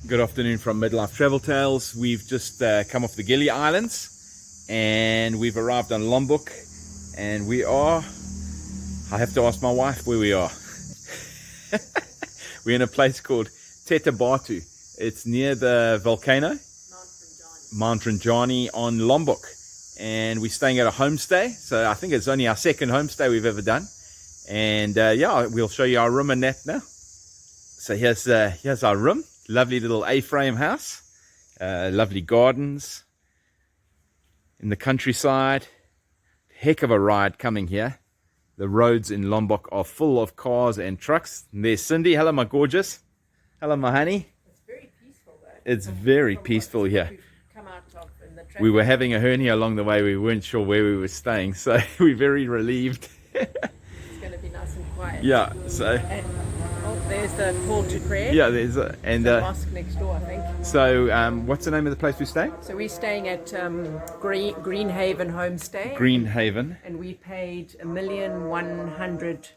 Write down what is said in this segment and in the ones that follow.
Good afternoon from Midlife Travel Tales. We've just come off the Gili Islands and we've arrived on Lombok, and I have to ask my wife where we are. We're in a place called Tetebatu. It's near the Volcano, Mount Rinjani on Lombok, and we're staying at a homestay. So I think it's only our second homestay we've ever done, and yeah, we'll show you our room and that now. So here's our room. Lovely little A-frame house, lovely gardens in the countryside. Heck of a ride coming here. The roads in Lombok are full of cars and trucks. And there's Cindy. Hello, my gorgeous. Hello, my honey. It's very peaceful though. It's very peaceful here. Come out of in the We were having a hernia along the way. We weren't sure where we were staying, so we're very relieved. It's going to be nice and quiet. Yeah, so... There's the call to prayer. Yeah, there's the mosque next door, I think. So, what's the name of the place we're staying? So we're staying at Greenhaven Homestay. Greenhaven. And we paid 1,100,000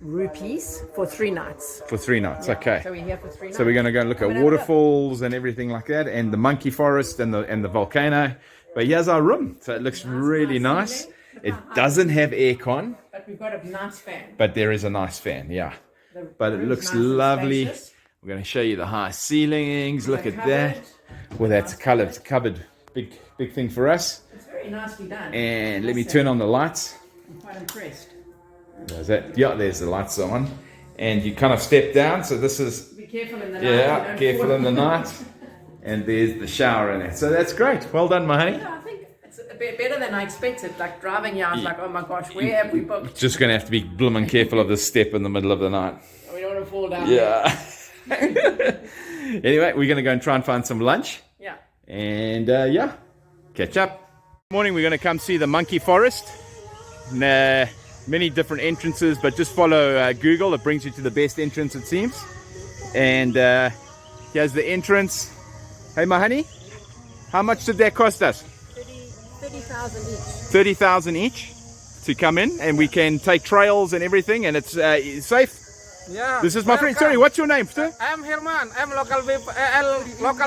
rupees for 3 nights. For 3 nights, Yeah. okay. So we're here for 3 nights. So we're going to go and look at waterfalls and everything like that, and the monkey forest and the volcano. But here's our room. So it looks really nice. It doesn't have aircon. But we've got a nice fan. But there is a nice fan, yeah. But it looks lovely. We're going to show you the high ceilings. Look at that. Well, that's cupboard. Big thing for us. It's very nicely done. And let me turn on the lights. I'm quite impressed. There's that. Yeah, there's the lights on. And you kind of step down. So this is... Be careful in the night. Yeah, careful in the night. And there's the shower in it. So that's great. Well done, my honey. Yeah, I think it's a bit better than I expected. Like driving here, I was like, oh my gosh, where have we booked? Just going to have to be blooming careful of this step in the middle of the night. We don't want to fall down. Yeah. Anyway, we're going to go and try and find some lunch. Yeah. And yeah, catch up. Morning, we're going to come see the monkey forest. Many different entrances, but just follow Google. It brings you to the best entrance, it seems. And here's the entrance. Hey, my honey, how much did that cost us? 30,000 each. 30,000 each to come in, and we can take trails and everything, and it's safe. Yeah. This is my friend. Sorry, what's your name, sir? I'm Herman. I'm local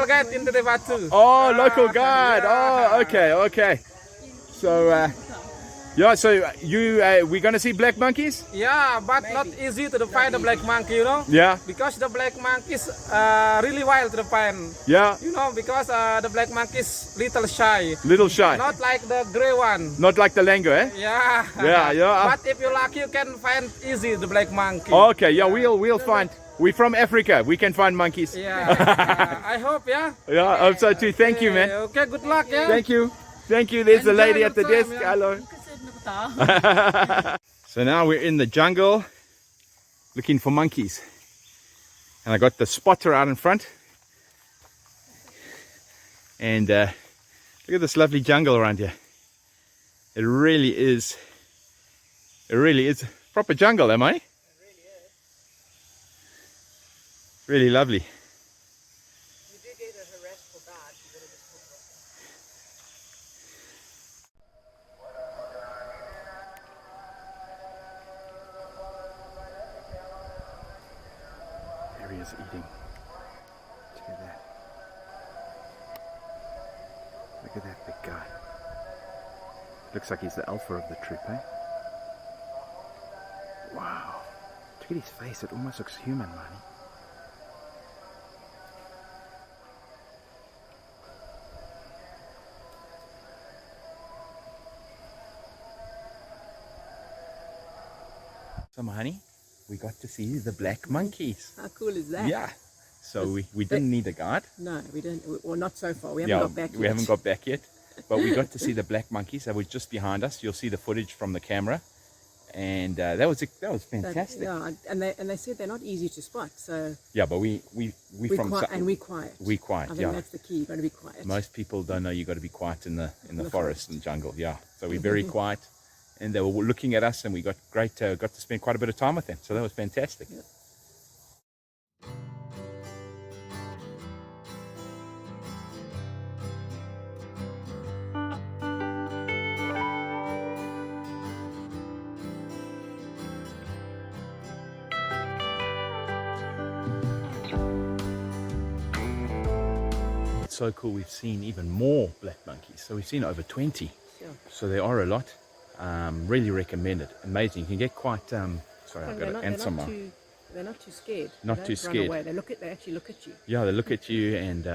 guide in Tetebatu. Oh, local guide. Yeah. Oh, okay. So, yeah. So we're gonna see black monkeys. Yeah, but not easy to find the black monkey, you know. Yeah. Because the black monkey is really wild to find. Yeah. You know, because the black monkey is little shy. Little shy. Not like the gray one. Not like the lango, eh? Yeah. Yeah. But if you're lucky, you can find easy the black monkey. Okay. Yeah. We'll find. We're from Africa. We can find monkeys. Yeah. I hope. Yeah. Yeah. I hope so too. Thank you, man. Okay. Good luck. Yeah. Thank you. There's the lady at the Enjoy your desk. time, yeah. Hello. So now we're in the jungle looking for monkeys, and I got the spotter out in front, and look at this lovely jungle around here. It really is proper jungle, am I? It really is. Really lovely. You do get a harassful guard. You better just put There he is eating. Look at that. Look at that big guy. Looks like he's the alpha of the troop, eh? Wow. Look at his face. It almost looks human, man. So, my honey, we got to see the black monkeys. How cool is that? Yeah. So we didn't need a guide. No, we didn't. Well, not so far. We haven't got back yet. We haven't got back yet. But we got to see the black monkeys. They were just behind us. You'll see the footage from the camera. And that was fantastic. Yeah, and they said they're not easy to spot. So yeah, but we from quiet, and we quiet. We quiet. I think that's the key. You've got to be quiet. Most people don't know you got to be quiet in the forest and jungle. Yeah, so we're very quiet, and they were looking at us, and we got to spend quite a bit of time with them. So that was fantastic. Yeah. so cool, we've seen even more black monkeys. So we've seen over 20. Sure. So there are a lot. Really recommend it. Amazing. You can get quite sorry, I've got an ant on my. They're not too scared. Not They too don't run scared. away. They actually look at you. Yeah, they look at you and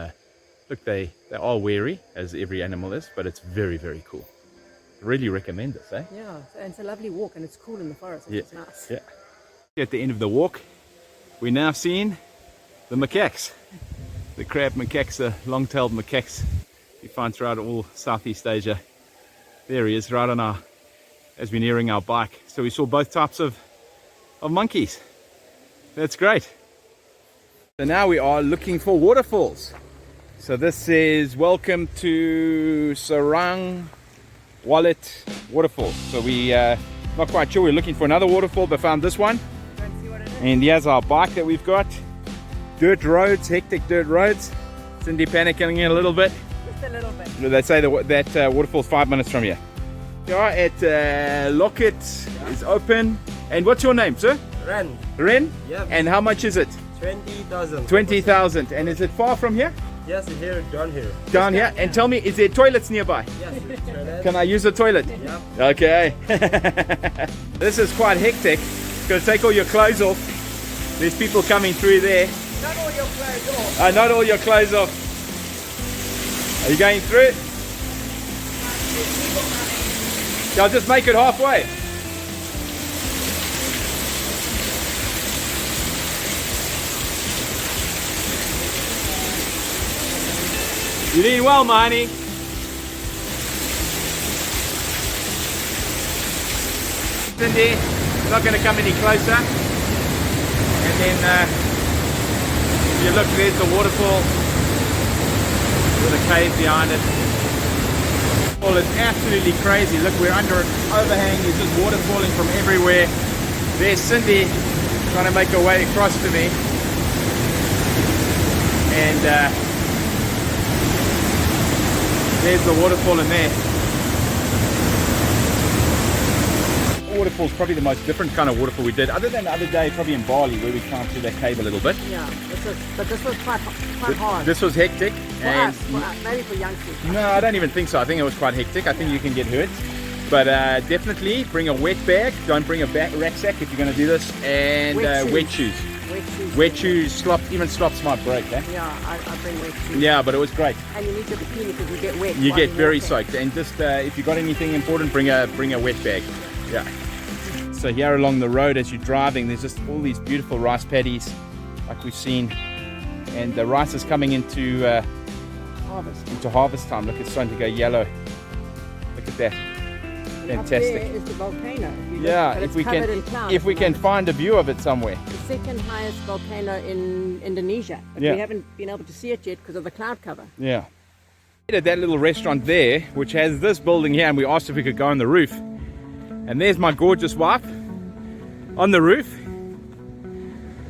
look, they are wary, as every animal is, but it's very, very cool. Really recommend this, eh? Yeah, and it's a lovely walk, and it's cool in the forest. Yeah, It's nice. yeah. At the end of the walk, we're now seeing the macaques. The crab macaques, the long-tailed macaques you find throughout all Southeast Asia. There he is, right on our, as we're nearing our bike. So we saw both types of monkeys. That's great. So now we are looking for waterfalls. So this is welcome to Sarang Walet waterfall. So we not quite sure, we're looking for another waterfall, but found this one. Go and see what it is. And here's our bike that we've got. Dirt roads, hectic dirt roads. Cindy panicking a little bit. Just a little bit. They say that waterfall's 5 minutes from here. We are at Locket is open. And what's your name, sir? Ren. Ren? Yep. And how much is it? 20,000. 20,000. And is it far from here? Yes, here, down here. Down here? And tell me, is there toilets nearby? Yes, toilet. Can I use the toilet? Yep. Okay. This is quite hectic. Gotta take all your clothes off. There's people coming through there. Not all your clothes off. Not all your clothes off. Are you going through? Yeah, I'll just make it halfway. You're doing well, Marnie. Cindy, not going to come any closer. And then if you look, there's the waterfall with a cave behind it. Well, it's absolutely crazy. Look, we're under an overhang. There's just water falling from everywhere. There's Cindy trying to make her way across to me. And there's the waterfall in there. Waterfall's probably the most different kind of waterfall we did, other than the other day, probably in Bali, where we climbed through that cave a little bit. Yeah, but this was quite hard. This was hectic. For us, maybe for youngsters. No, I don't even think so. I think it was quite hectic. I think you can get hurt. But definitely bring a wet bag. Don't bring a rucksack if you're going to do this. And wet shoes. Wet shoes even stops my break. Eh? Yeah, I bring wet shoes. Yeah, but it was great. And you need your bikini because you get wet. You get very soaked. And just if you got anything important, bring a wet bag. Yeah. So here along the road as you're driving, there's just all these beautiful rice paddies like we've seen. And the rice is coming into harvest time. Look, it's starting to go yellow. Look at that. Fantastic. Up there is the volcano. Yeah, if we can find a view of it somewhere. The second highest volcano in Indonesia. But Yeah. we haven't been able to see it yet because of the cloud cover. Yeah. At that little restaurant there, which has this building here, and we asked if we could go on the roof. And there's my gorgeous wife on the roof.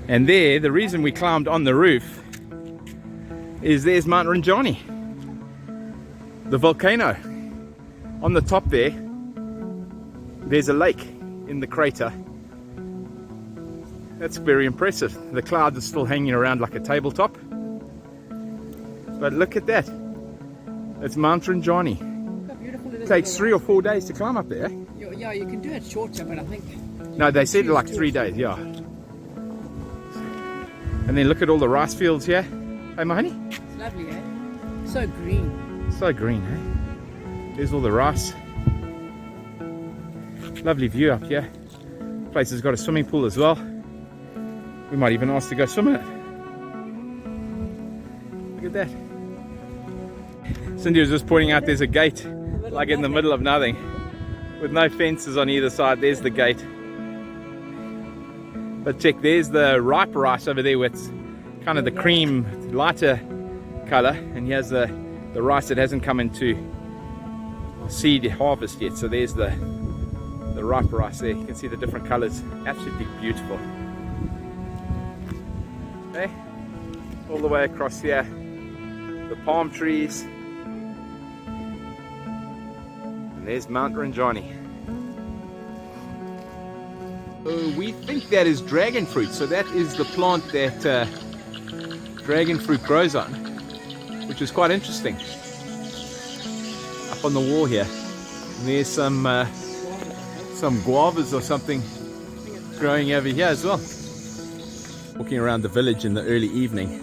And there, the reason we climbed on the roof is there's Mount Rinjani, the volcano. On the top there's a lake in the crater. That's very impressive. The clouds are still hanging around like a tabletop. But look at that. It's Mount Rinjani. How beautiful it is. It takes 3 or 4 days to climb up there. Yeah, you can do it shorter, but I think... No, they said like 3 days, yeah. And then look at all the rice fields here. Hey, my honey? It's lovely, eh? So green. So green, eh? There's all the rice. Lovely view up here. Place has got a swimming pool as well. We might even ask to go swim in it. Look at that. Cindy was just pointing out there's a gate, like in the middle of nothing, with no fences on either side. There's the gate. But check, there's the ripe rice over there with kind of the cream, lighter color, and here's the rice that hasn't come into seed harvest yet. So there's the ripe rice there. You can see the different colors. Absolutely beautiful. Okay, all the way across here, the palm trees, and there's Mount Rinjani. We think that is dragon fruit, so that is the plant that dragon fruit grows on. which is quite interesting. Up on the wall here, and there's some guavas or something growing over here as well. Walking around the village in the early evening.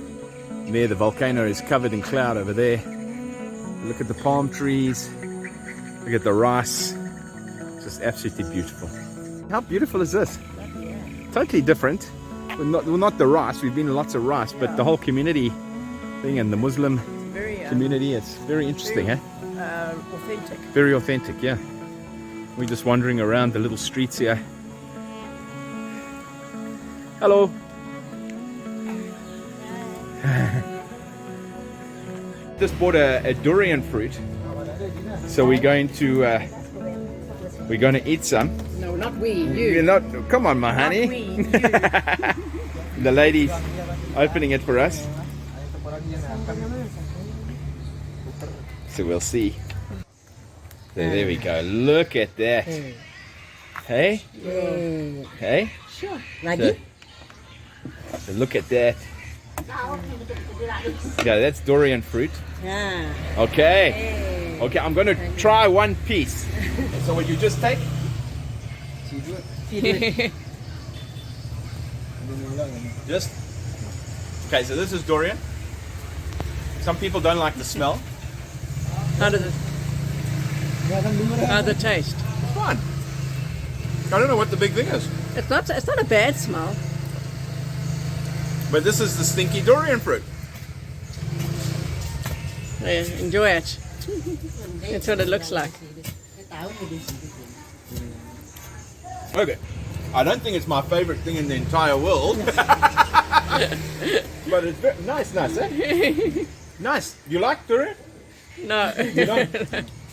And there the volcano is covered in cloud over there. Look at the palm trees. Look at the rice. Just absolutely beautiful. How beautiful is this? Totally different. Well, not the rice. We've been in lots of rice, but the whole community thing and the Muslim community. It's very interesting, Authentic. Very authentic, yeah. We're just wandering around the little streets here. Hello. Just bought a durian fruit, so we're going to eat some. No, not we, you. You're not. Come on, my honey. We, you. The lady's opening it for us, so we'll see. There we go. Look at that. Hey, hey. Sure. So look at that. Yeah, that's durian fruit. Yeah. Okay. Okay, I'm going to try one piece. So what you just take? Just. Okay, so this is durian. Some people don't like the smell. How does it? How's the taste? It's fine. I don't know what the big thing is. It's not a bad smell. But this is the stinky durian fruit. Yeah, enjoy it. That's what it looks like. Okay. I don't think it's my favorite thing in the entire world. But it's very nice, eh? Nice. You like durian? No. You don't?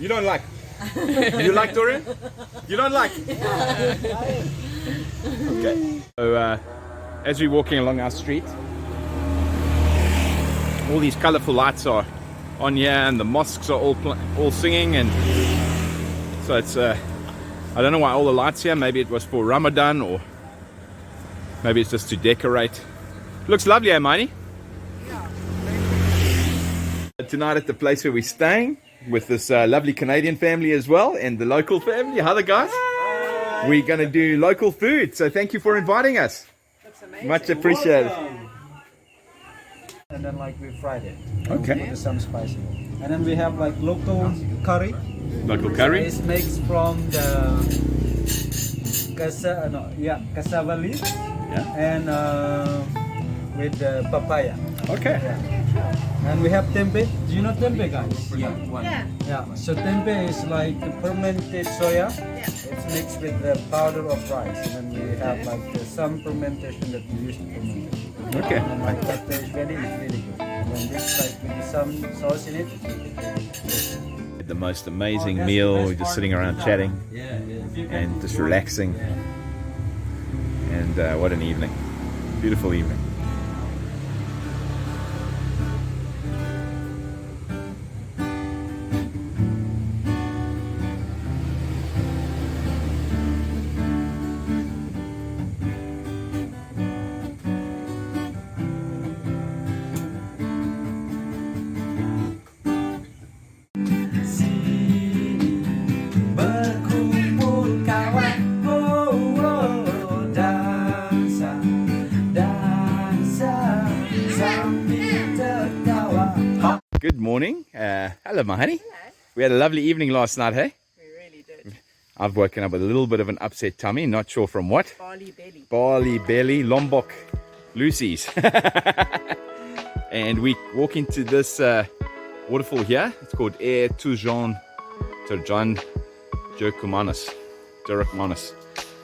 You don't like? You like durian? You don't like? Okay. So, as we're walking along our street, all these colorful lights are on here, and the mosques are all singing, and so it's I don't know why all the lights here. Maybe it was for Ramadan, or maybe it's just to decorate. Looks lovely, eh, Maini? Yeah. Tonight at the place where we're staying with this lovely Canadian family as well, and the local family. How are the guys? Hi. We're going to do local food, so thank you for inviting us. Much appreciated. And then like we fried it. Okay. With some spicy. And then we have like local curry. Local curry? It's mixed from the cassava leaf. Yeah. And with the papaya. Okay. Yeah. And we have tempeh. Do you know tempeh, guys? Yeah. So tempeh is like the fermented soya. It's mixed with the powder of rice, and then we have like some fermentation that we use to ferment it. Okay. And like after it's ready, it's really good. And then this like with some sauce in it. The most amazing meal. We're just sitting around chatting and just relaxing. And what an evening! Beautiful evening. Good morning. Hello, my honey. Hello. We had a lovely evening last night, hey? We really did. I've woken up with a little bit of an upset tummy, not sure from what. Bali belly. Bali belly, Lombok, Lucy's. And we walk into this waterfall here. It's called Jerukmanis. Jerukmanis.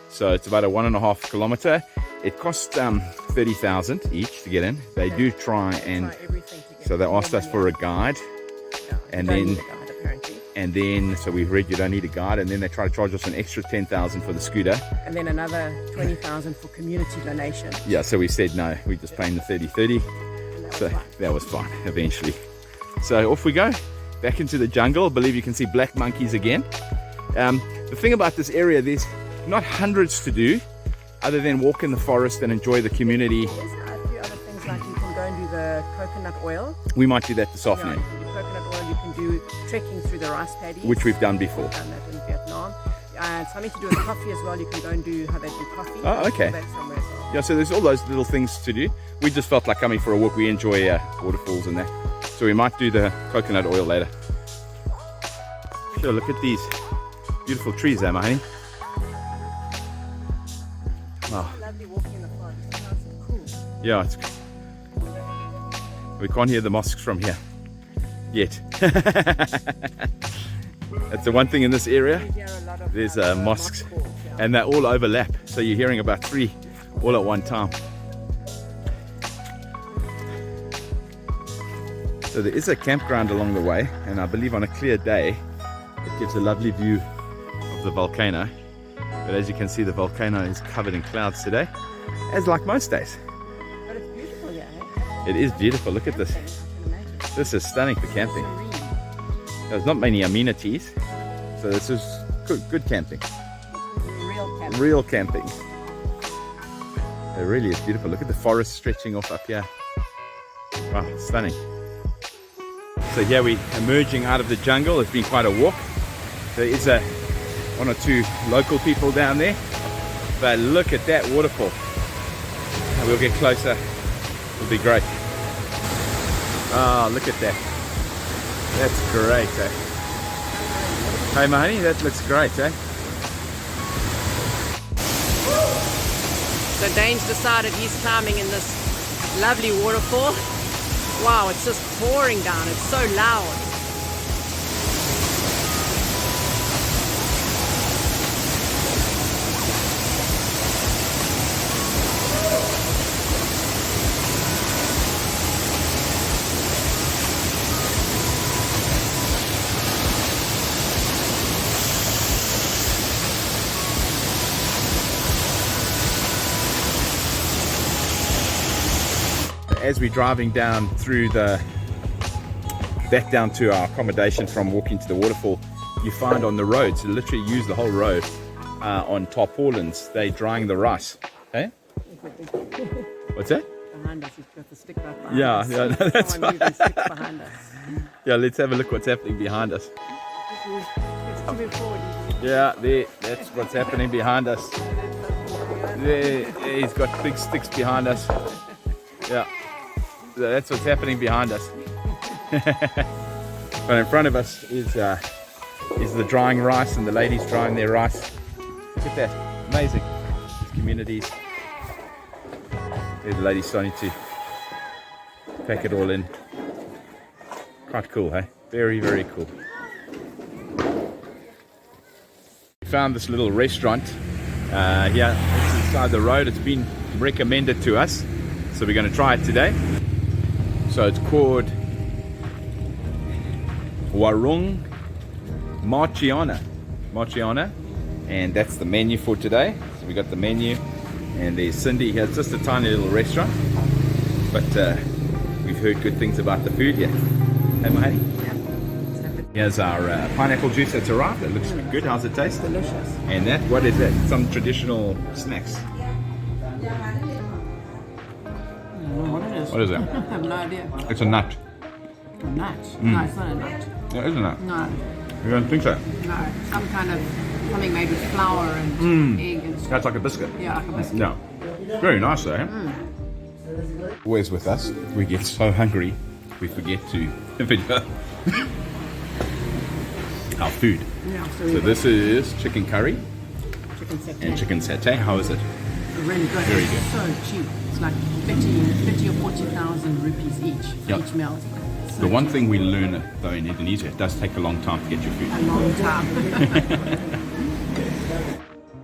So it's about a 1.5 kilometer. It costs 30,000 each to get in. They do try and so they asked us for a guide, and then so we read you don't need a guide, and then they try to charge us an extra 10,000 for the scooter, and then another 20,000 for community donation. Yeah, so we said no, we're just paying the 30. So that was fine eventually. So off we go back into the jungle. I believe you can see black monkeys again. The thing about this area, there's not hundreds to do other than walk in the forest and enjoy the community. There's a few other things, like you can go and do the coconut oil. We might do that this Yeah, afternoon, you can do coconut oil. You can do trekking through the rice paddies. which we've done before. We've done that in Vietnam. Something to do with coffee as well. You can go and do how they do coffee. Oh, okay. That's somewhere as well. Yeah, so there's all those little things to do. We just felt like coming for a walk. We enjoy waterfalls and that. So we might do the coconut oil later. Sure, look at these beautiful trees there, my honey. Wow. Lovely walking in the forest. It's nice and cool. Yeah, we can't hear the mosques from here yet. That's the one thing in this area. You hear a lot of, There's mosques, calls, yeah. and they all overlap. So you're hearing about 3 all at one time. So there is a campground along the way, and I believe on a clear day it gives a lovely view of the volcano. But as you can see, the volcano is covered in clouds today, as like most days. But it's beautiful here, It is beautiful. Look at this. I can imagine. This is stunning for camping. Serene. There's not many amenities, so this is good camping. Real camp. Real camping. It really is beautiful. Look at the forest stretching off up here. Wow, stunning. So here we're emerging out of the jungle. It's been quite a walk. There is one or two local people down there, but look at that waterfall. And we'll get closer. It'll be great. Oh, look at that. That's great, eh? Hey, my honey, that looks great, eh? So Dane's decided he's climbing in this lovely waterfall. Wow, it's just pouring down. It's so loud. As we're driving down through back down to our accommodation from walking to the waterfall, you find on the roads, you literally use the whole road on tarpaulins. They're drying the rice. Okay? What's that? Behind us, he's got the stick right behind Yeah, us. yeah, no, that's Someone moving sticks behind us. Yeah, let's have a look what's happening behind us. It's coming forward. Yeah, that's what's happening behind us. There, he's got big sticks behind us. Yeah, so that's what's happening behind us. But in front of us is the drying rice, and the ladies drying their rice. Look at that, amazing. These communities. There, the ladies starting to pack it all in. Quite cool, hey? Very, very cool. We found this little restaurant here. It's inside the road. It's been recommended to us, so we're going to try it today. So it's called Warung Marciana, and that's the menu for today. So we got the menu, and there's Cindy here. It's just a tiny little restaurant, but we've heard good things about the food here. Hey, my honey. Here's our pineapple juice that's arrived. It looks good. How's it taste? Delicious. And that, what is that? Some traditional snacks. What it is? What is that? I have no idea. It's a nut. A nut? No, it's not a nut. Yeah, isn't it? No, You don't think so? no. Some kind of something made with flour and egg and stuff. That's like a biscuit. Yeah, like a biscuit. No. Very nice though. Always with us, we get so hungry, we forget to video our food. Yeah, So this is chicken curry chicken satay. and chicken satay. How is it? Really good. Very It's so cheap. It's like 30 or 40,000 rupees each for Yep. each meal. So The one cheap. thing we learn though in Indonesia, it does take a long time to get your A food. long time.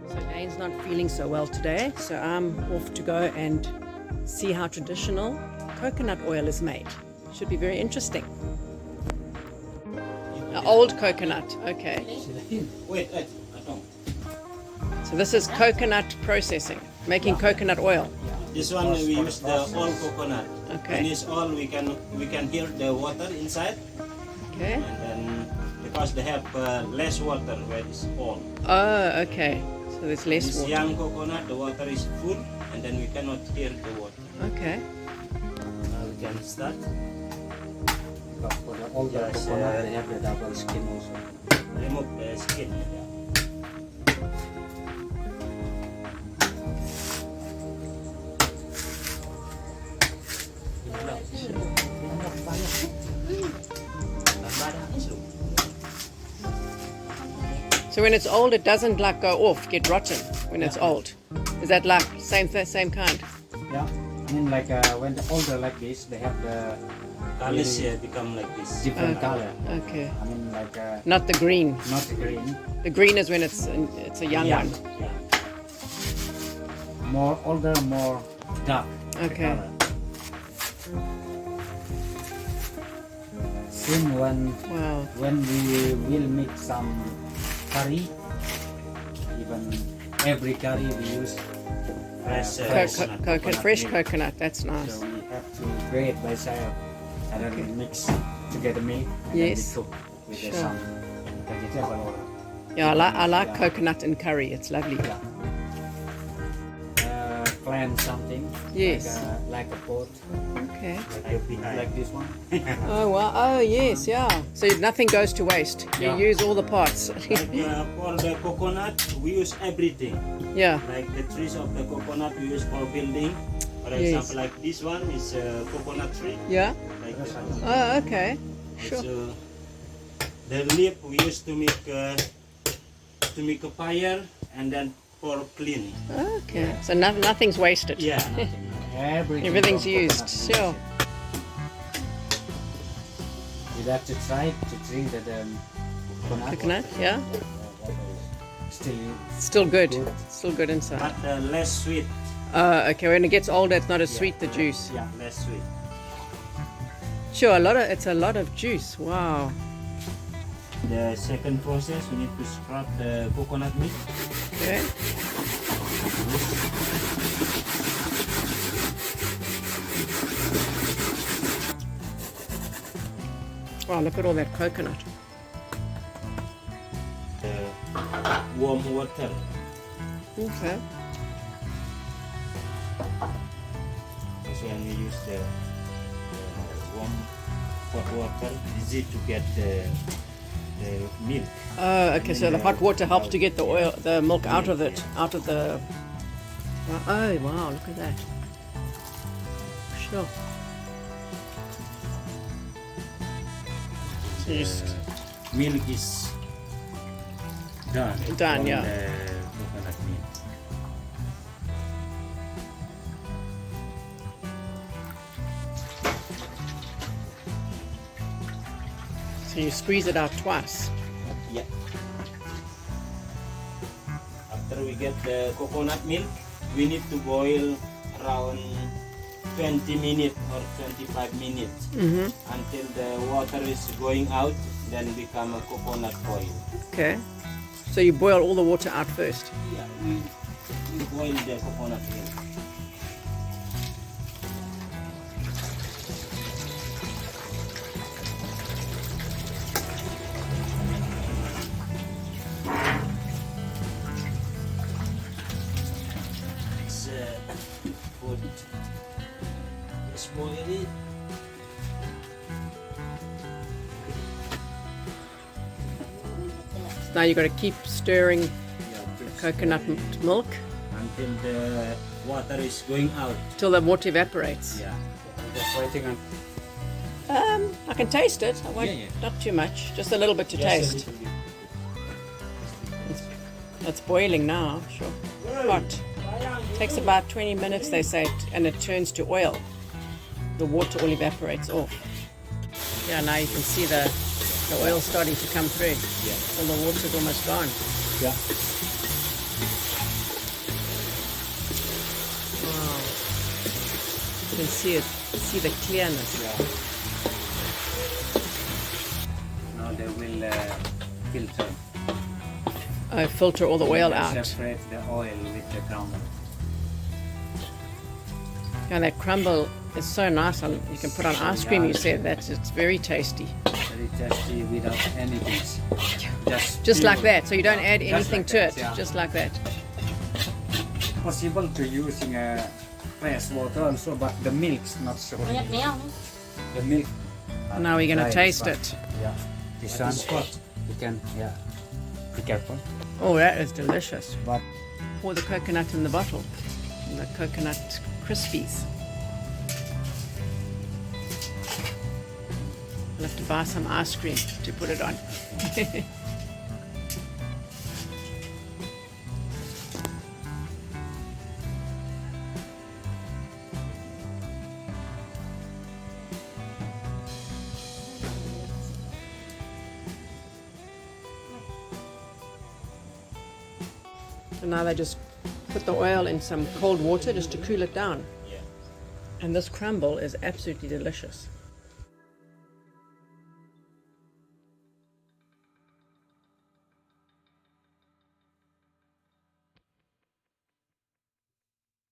So Dane's not feeling so well today, so I'm off to go and see how traditional coconut oil is made. Should be very interesting. Old coconut, okay. Wait, I don't. So this is coconut processing, making coconut oil. This one we use the all coconut. Okay. And it's all we can hear the water inside, Okay. and then because they have less water where it's all. Oh, okay. So there's less This water. young coconut, the water is full, and then we cannot hear the water. Okay. can start. Because for the older Yes, coconut, they have the double skin also. Remove the skin. So when it's old, it doesn't like go off, get rotten when it's old. Is that like same kind? Yeah, I mean like when the older like this, they have the Colors become like this. different color. Okay. I mean like Not the green. not the green, The green is when it's a young one. Yeah. more older, more dark. the Okay. color. Same Wow. when we will make some curry, even every curry we use Fresh Fresh milk. coconut. That's nice. So we have to grate by side and then Okay. mix together milk and Yes. then we cook with Sure. some vegetable or Yeah, I like Yeah. coconut in curry. It's lovely. plant something. Yes. Like a pot, Okay. like this one. Oh wow. Oh yes, yeah. So nothing goes to waste. You Yeah. use all the parts. For the coconut, we use everything. Yeah. Like the trees of the coconut we use for building. For Yes. example, like this one is a coconut tree. Yeah. Like that one. Oh okay. Sure. Also, the leaf we use to make a fire and then for cleaning. Okay. So nothing's wasted. Yeah. Everything's from used. coconut. Sure. You'd have to try to drink the Coconut. Yeah. Still Still good. Good. Still good inside. But less sweet. Okay. When it gets older, it's not as sweet. The juice. Yeah, less sweet. Sure. It's a lot of juice. Wow. The second process, we need to scrub the coconut milk. Okay. Wow, look at all that coconut. Warm water. Okay. So when we use the warm hot water, easy to get the milk. Oh, okay. So the hot water helps to get the oil, the milk out of it, out of the. Oh, wow! Look at that. Sure. So you just Milk is done. Done, from yeah. The coconut milk. so you squeeze it out twice. Yeah. After we get the coconut milk, we need to boil around 20 minutes or 25 minutes until the water is going out, then become a coconut oil. Okay. So you boil all the water out first. Yeah, we boil the coconut milk. Put just boil it. So now you got to keep stirring Yeah, coconut milk until the water is going out. till the water evaporates. Yeah. just waiting on. I can taste it. I won't, Yeah, yeah. Not too much, just a little bit to Just a taste. little bit. It's boiling now. Sure. Hot. Takes about 20 minutes, they say, and it turns to oil. The water all evaporates off. Yeah, now you can see the oil starting to come through. Yeah. All the water's almost gone. Yeah. Wow. You can see it. See the clearness. Now they will filter. Filter all the oil out. Separate the oil with the crumble. And that crumble is so nice. You can put on ice cream. You said that it's very tasty. Very tasty without anything. Just like pure. that. So you don't add Just anything like to that, it. yeah. Just like that. Possible to using fresh water also, but the milk's not so. The milk. Now we're going to Right, taste but- it. Yeah. This one. You can, yeah. Be careful. Oh, that is delicious. But Pour the coconut in the bottle. And the coconut crispies. I'll have to buy some ice cream to put it on. And now they just put the oil in some cold water just to cool it down. Yeah. And this crumble is absolutely delicious.